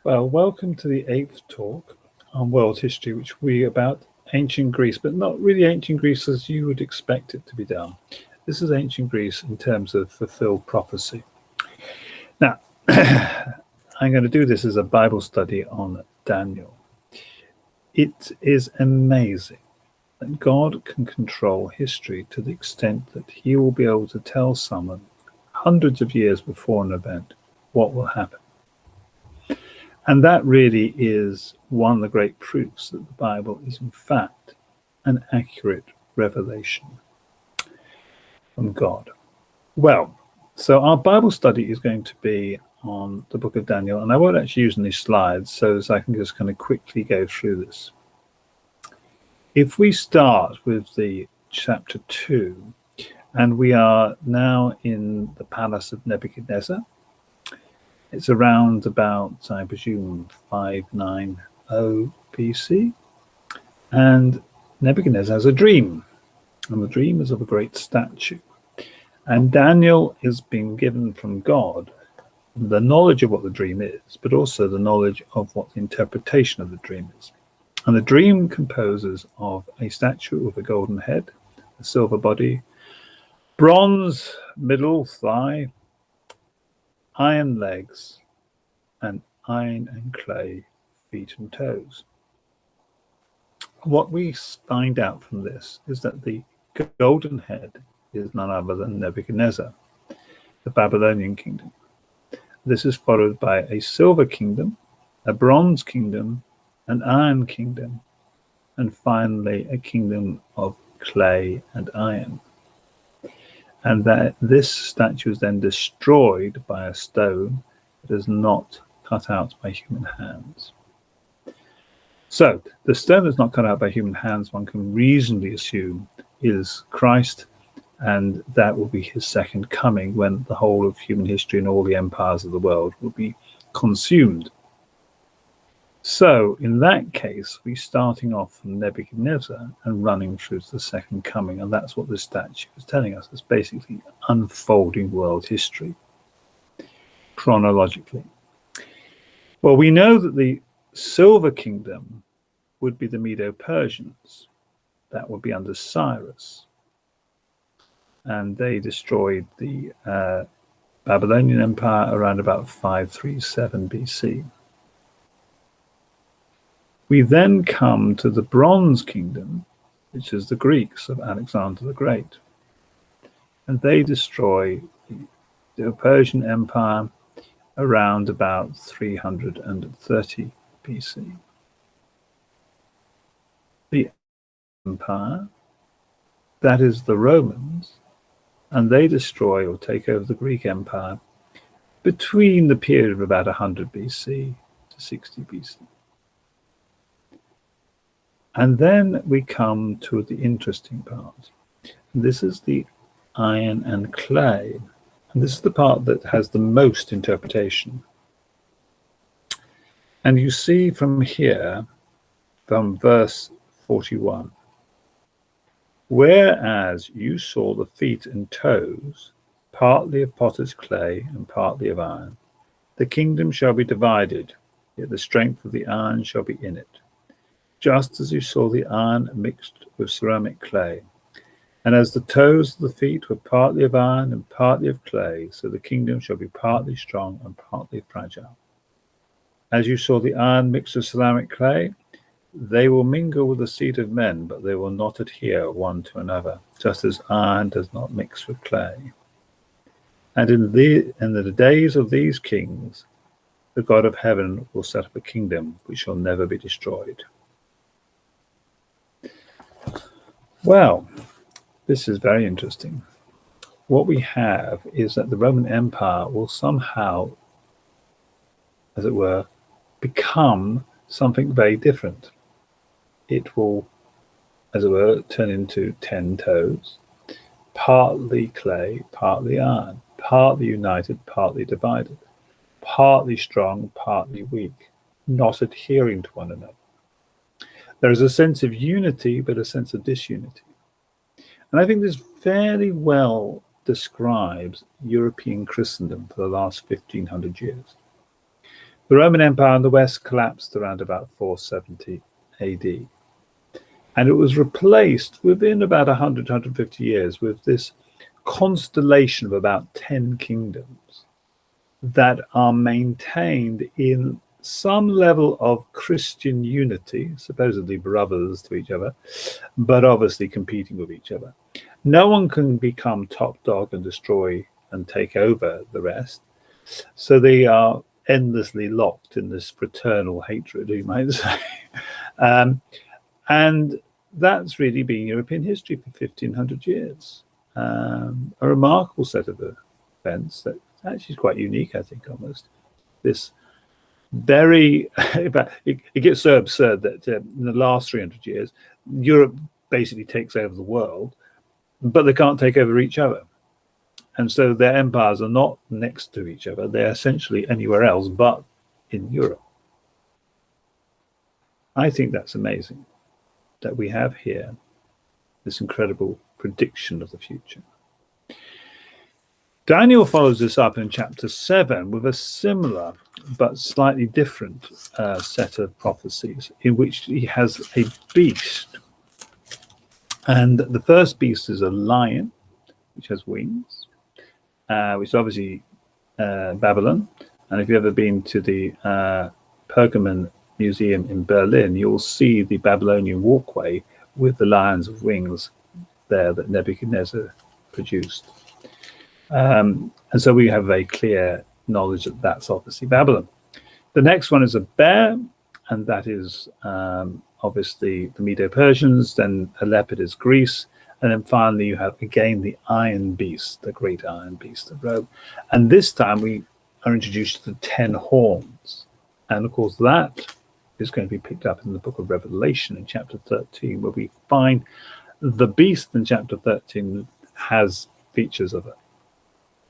Well, welcome to the 8th talk on world history, which will be about ancient Greece, but not really ancient Greece as you would expect it to be done. This is ancient Greece in terms of fulfilled prophecy. Now, I'm going to do this as a Bible study on Daniel. It is amazing that God can control history to the extent that he will be able to tell someone hundreds of years before an event what will happen. And that really is one of the great proofs that the Bible is in fact an accurate revelation from God. Well, so our Bible study is going to be on the book of Daniel, and I won't actually use any slides, so I can just kind of quickly go through this. If we start with the chapter 2, and we are now in the palace of Nebuchadnezzar. It's around about, I presume, 590 BC. And Nebuchadnezzar has a dream. And the dream is of a great statue. And Daniel is being given from God the knowledge of what the dream is, but also the knowledge of what the interpretation of the dream is. And the dream composes of a statue with a golden head, a silver body, bronze middle thigh, iron legs, and iron and clay feet and toes. What we find out from this is that the golden head is none other than Nebuchadnezzar, the Babylonian kingdom. This is followed by a silver kingdom, a bronze kingdom, an iron kingdom, and finally a kingdom of clay and iron. And that this statue is then destroyed by a stone that is not cut out by human hands. So the stone that's not cut out by human hands, one can reasonably assume, is Christ, and that will be his second coming, when the whole of human history and all the empires of the world will be consumed. So in that case, we're starting off from Nebuchadnezzar and running through to the second coming, and that's what this statue is telling us. It's basically unfolding world history chronologically. Well, we know that the Silver Kingdom would be the Medo-Persians. That would be under Cyrus. And they destroyed the Babylonian Empire around about 537 BC. We then come to the Bronze Kingdom, which is the Greeks of Alexander the Great. And they destroy the Persian Empire around about 330 BC. The Empire, that is the Romans, and they destroy or take over the Greek Empire between the period of about 100 BC to 60 BC. And then we come to the interesting part. This is the iron and clay. And this is the part that has the most interpretation. And you see from here, from verse 41, whereas you saw the feet and toes, partly of potter's clay and partly of iron, the kingdom shall be divided, yet the strength of the iron shall be in it. Just as you saw the iron mixed with ceramic clay. And as the toes of the feet were partly of iron and partly of clay, so the kingdom shall be partly strong and partly fragile. As you saw the iron mixed with ceramic clay, they will mingle with the seed of men, but they will not adhere one to another, just as iron does not mix with clay. And in the days of these kings, the God of heaven will set up a kingdom which shall never be destroyed. Well, this is very interesting. What we have is that the Roman Empire will somehow, as it were, become something very different. It will, as it were, turn into 10 toes, partly clay, partly iron, partly united, partly divided, partly strong, partly weak, not adhering to one another. There is a sense of unity, but a sense of disunity. And I think this fairly well describes European Christendom for the last 1500 years. The Roman Empire in the West collapsed around about 470 AD. And it was replaced within about 100, 150 years with this constellation of about 10 kingdoms that are maintained in some level of Christian unity, supposedly brothers to each other, but obviously competing with each other. No one can become top dog and destroy and take over the rest. So they are endlessly locked in this fraternal hatred, you might say. And that's really been European history for 1500 years. A remarkable set of events that actually is quite unique, I think, almost. This very, it gets so absurd that in the last 300 years, Europe basically takes over the world, but they can't take over each other. And so their empires are not next to each other. They're essentially anywhere else but in Europe. I think that's amazing that we have here this incredible prediction of the future. Daniel follows this up in chapter 7 with a similar but slightly different set of prophecies in which he has a beast. And the first beast is a lion, which has wings, which is obviously Babylon. And if you've ever been to the Pergamon Museum in Berlin, you'll see the Babylonian walkway with the lions of wings there that Nebuchadnezzar produced. And so we have very clear knowledge that that's obviously Babylon. The next one is a bear, and that is obviously the Medo-Persians. Then a leopard is Greece. And then finally you have, again, the iron beast, the great iron beast of Rome. And this time we are introduced to the 10 horns. And of course that is going to be picked up in the book of Revelation in chapter 13, where we find the beast in chapter 13 has features of a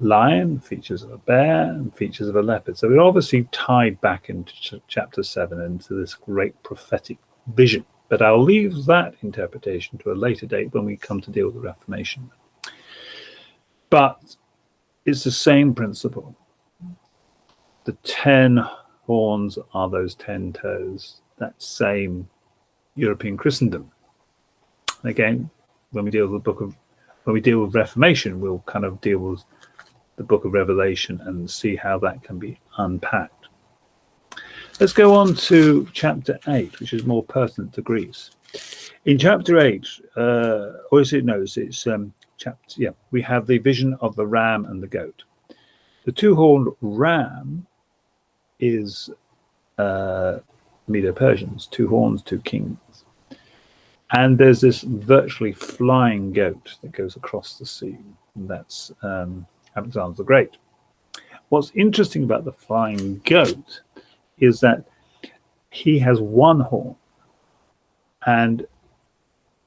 lion, features of a bear, and features of a leopard. So we're obviously tied back into chapter 7 into this great prophetic vision. But I'll leave that interpretation to a later date when we come to deal with the Reformation. But it's the same principle. The 10 horns are those 10 toes, that same European Christendom. And again, when we deal with Reformation, we'll kind of deal with the book of Revelation and see how that can be unpacked. Let's go on to chapter 8, which is more pertinent to Greece. In chapter 8, we have the vision of the ram and the goat. The two-horned ram is Medo-Persians, 2 horns, 2 kings. And there's this virtually flying goat that goes across the sea, and that's Alexander the Great. What's interesting about the flying goat is that he has 1 horn, and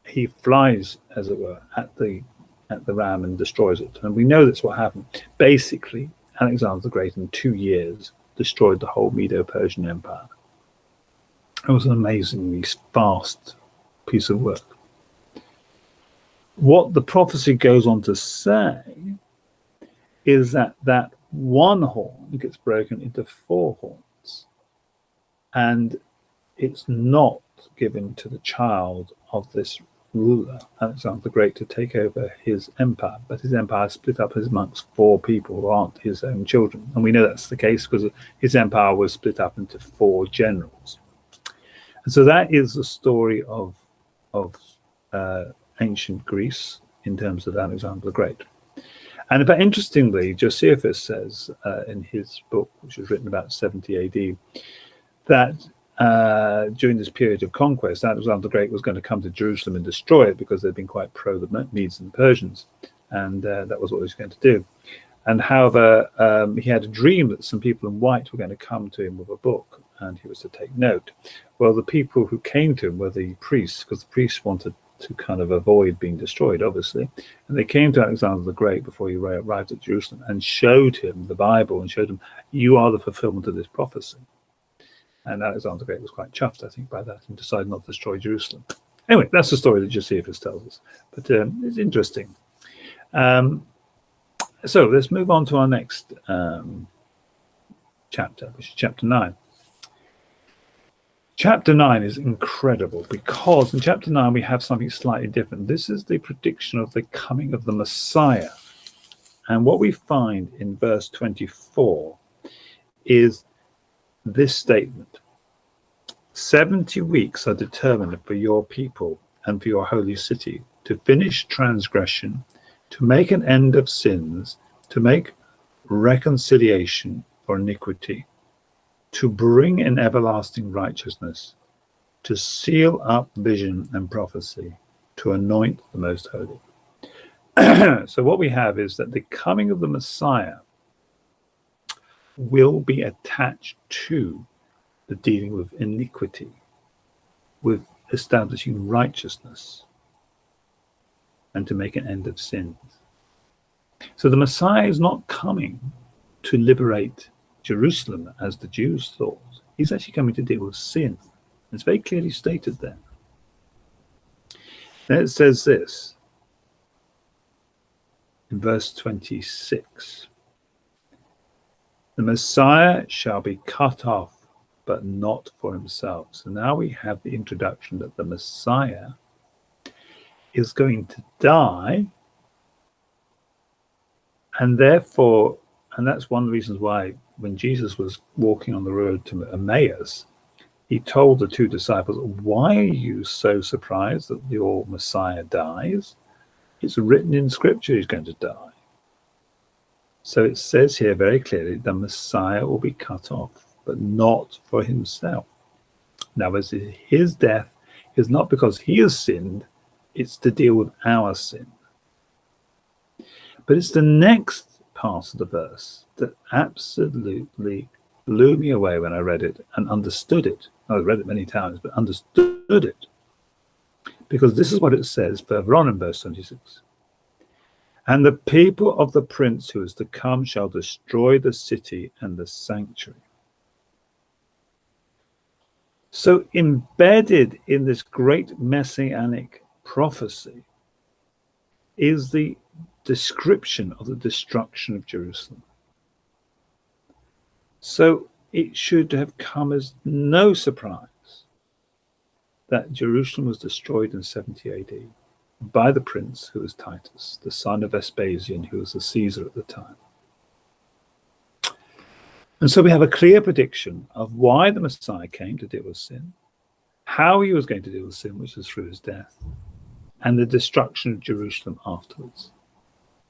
he flies, as it were, at the ram and destroys it. And we know that's what happened. Basically, Alexander the Great in 2 years destroyed the whole Medo-Persian Empire. It was an amazingly fast piece of work. What the prophecy goes on to say is that that 1 horn gets broken into 4 horns, and it's not given to the child of this ruler, Alexander the Great, to take over his empire, but his empire is split up amongst 4 people who aren't his own children. And we know that's the case because his empire was split up into 4 generals. And so that is the story of ancient Greece in terms of Alexander the Great. And but interestingly, Josephus says in his book, which was written about 70 AD, that during this period of conquest, Alexander the Great was going to come to Jerusalem and destroy it because they'd been quite pro the Medes and Persians, and that was what he was going to do. And however, he had a dream that some people in white were going to come to him with a book, and he was to take note. Well, the people who came to him were the priests, because the priests wanted to kind of avoid being destroyed, obviously. And they came to Alexander the Great before he arrived at Jerusalem and showed him the Bible and showed him, you are the fulfillment of this prophecy. And Alexander the Great was quite chuffed, I think, by that and decided not to destroy Jerusalem. Anyway, that's the story that Josephus tells us. But it's interesting. So let's move on to our next chapter, which is chapter 9. Chapter 9 is incredible because in chapter 9 we have something slightly different. This is the prediction of the coming of the Messiah. And what we find in verse 24 is this statement: 70 weeks are determined for your people and for your holy city, to finish transgression, to make an end of sins, to make reconciliation for iniquity, to bring in everlasting righteousness, to seal up vision and prophecy, to anoint the most holy. So what we have is that the coming of the Messiah will be attached to the dealing with iniquity, with establishing righteousness, and to make an end of sins. So the Messiah is not coming to liberate Jerusalem as the Jews thought. He's actually coming to deal with sin. It's very clearly stated there. Then it says this in verse 26: the Messiah shall be cut off, but not for himself. So now we have the introduction that the Messiah is going to die, and therefore, and that's one of the reasons why when Jesus was walking on the road to Emmaus, he told the two disciples, why are you so surprised that your Messiah dies? It's written in Scripture he's going to die. So it says here very clearly, the Messiah will be cut off, but not for himself. Now, as his death is not because he has sinned, it's to deal with our sin. But it's the next part of the verse that absolutely blew me away when I read it and understood it. I've read it many times, but understood it. Because this is what it says further on in verse 26. And the people of the prince who is to come shall destroy the city and the sanctuary. So embedded in this great messianic prophecy is the description of the destruction of Jerusalem. So it should have come as no surprise that Jerusalem was destroyed in 70 AD by the prince who was Titus, the son of Vespasian, who was the Caesar at the time. And so we have a clear prediction of why the Messiah came to deal with sin, how he was going to deal with sin, which was through his death, and the destruction of Jerusalem afterwards.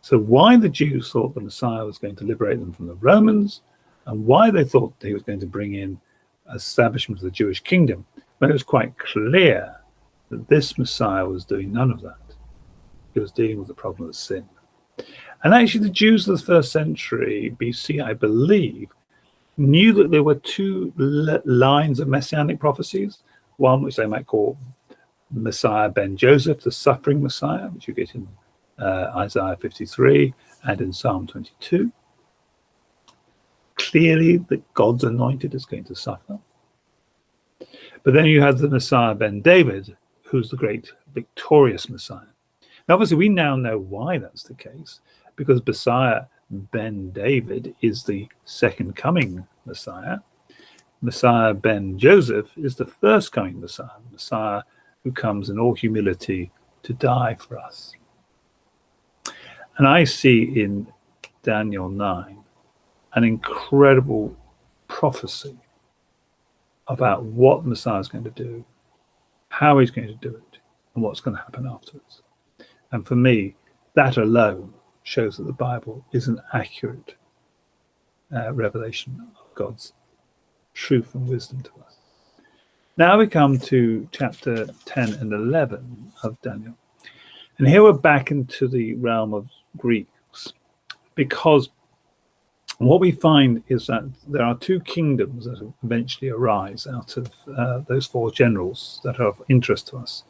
So why the Jews thought the Messiah was going to liberate them from the Romans, and why they thought he was going to bring in establishment of the Jewish kingdom, when it was quite clear that this Messiah was doing none of that. He was dealing with the problem of sin. And actually the Jews of the first century BC, I believe, knew that there were two lines of messianic prophecies, one which they might call Messiah ben Joseph, the suffering Messiah, which you get in Isaiah 53 and in Psalm 22. Clearly that God's anointed is going to suffer. But then you have the Messiah ben David, who's the great victorious Messiah. Now, obviously, we now know why that's the case, because Messiah ben David is the second coming Messiah. Messiah ben Joseph is the first coming Messiah, the Messiah who comes in all humility to die for us. And I see in Daniel 9 an incredible prophecy about what the Messiah is going to do, how he's going to do it, and what's going to happen afterwards. And for me, that alone shows that the Bible is an accurate revelation of God's truth and wisdom to us. Now we come to chapter 10 and 11 of Daniel. And here we're back into the realm of Greeks, because what we find is that there are two kingdoms that eventually arise out of those four generals that are of interest to us.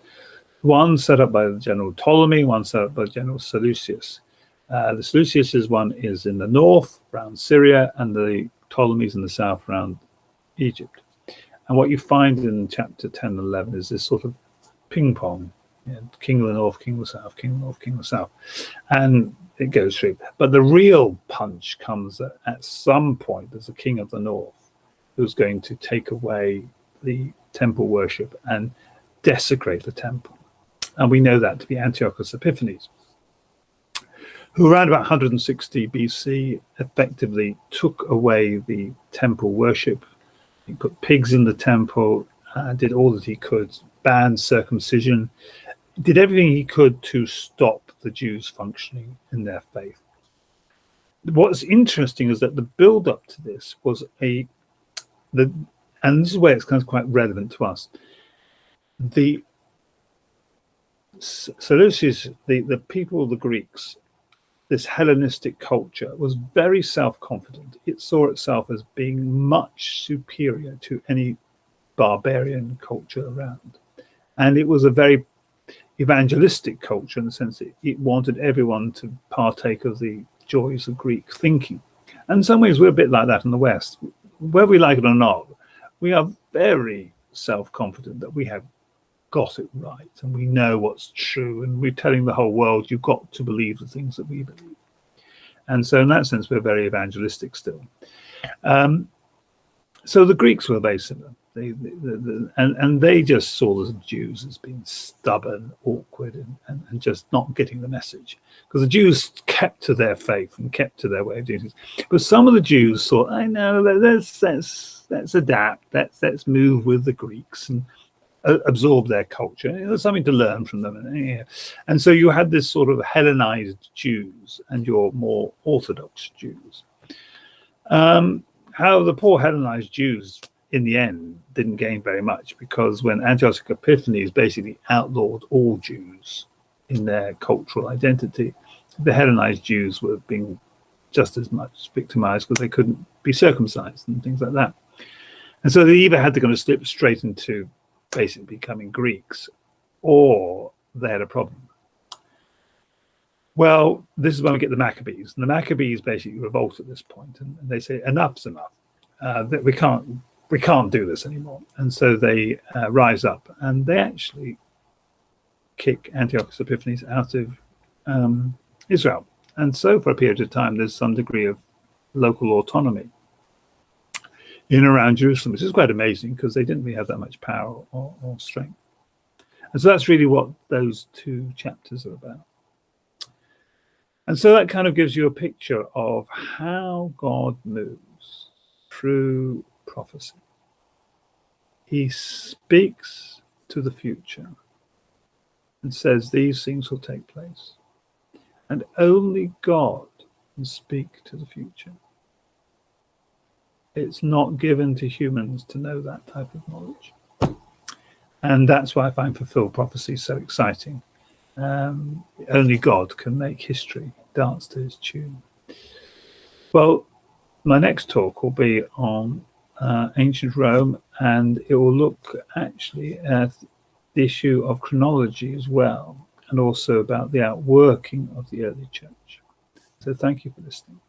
One set up by the general Ptolemy, one set up by General Seleucus. The Seleucus one is in the north, around Syria, and the Ptolemies in the south, around Egypt. And what you find in chapter 10 and 11 is this sort of ping pong, king of the north, king of the south, king of the north, king of the south. And it goes through. But the real punch comes at some point. There's a king of the north who's going to take away the temple worship and desecrate the temple. And we know that to be Antiochus Epiphanes, who around about 160 BC effectively took away the temple worship. He put pigs in the temple, did all that he could, banned circumcision, did everything he could to stop the Jews functioning in their faith. What's interesting is that the build-up to this was and this is where it's kind of quite relevant to us. The Seleucids, the people, the Greeks, this Hellenistic culture was very self-confident. It saw itself as being much superior to any barbarian culture around. And it was a very evangelistic culture in the sense that it wanted everyone to partake of the joys of Greek thinking. And in some ways, we're a bit like that in the West. Whether we like it or not, we are very self-confident that we have got it right and we know what's true, and we're telling the whole world, you've got to believe the things that we believe. And so in that sense, we're very evangelistic still. So the Greeks were very similar. And they just saw the Jews as being stubborn, awkward, and just not getting the message. Because the Jews kept to their faith and kept to their way of doing things. But some of the Jews thought, I know, let's adapt, let's move with the Greeks and absorb their culture. There's something to learn from them. And so you had this sort of Hellenized Jews and your more Orthodox Jews. How the poor Hellenized Jews in the end didn't gain very much, because when Antiochus Epiphanes basically outlawed all Jews in their cultural identity, the Hellenized Jews were being just as much victimized because they couldn't be circumcised and things like that. And so they either had to kind of slip straight into basically becoming Greeks, or they had a problem. Well, this is when we get the Maccabees, and the Maccabees basically revolt at this point, and they say enough's enough. That we can't do this anymore. And so they rise up, and they actually kick Antiochus Epiphanes out of Israel. And so for a period of time, there's some degree of local autonomy in and around Jerusalem, which is quite amazing because they didn't really have that much power or strength. And so that's really what those two chapters are about. And so that kind of gives you a picture of how God moves through prophecy. He speaks to the future and says these things will take place. And only God can speak to the future. It's not given to humans to know that type of knowledge. And that's why I find fulfilled prophecy so exciting. Only God can make history dance to his tune. Well, my next talk will be on ancient Rome, and it will look actually at the issue of chronology as well, and also about the outworking of the early church. So thank you for listening.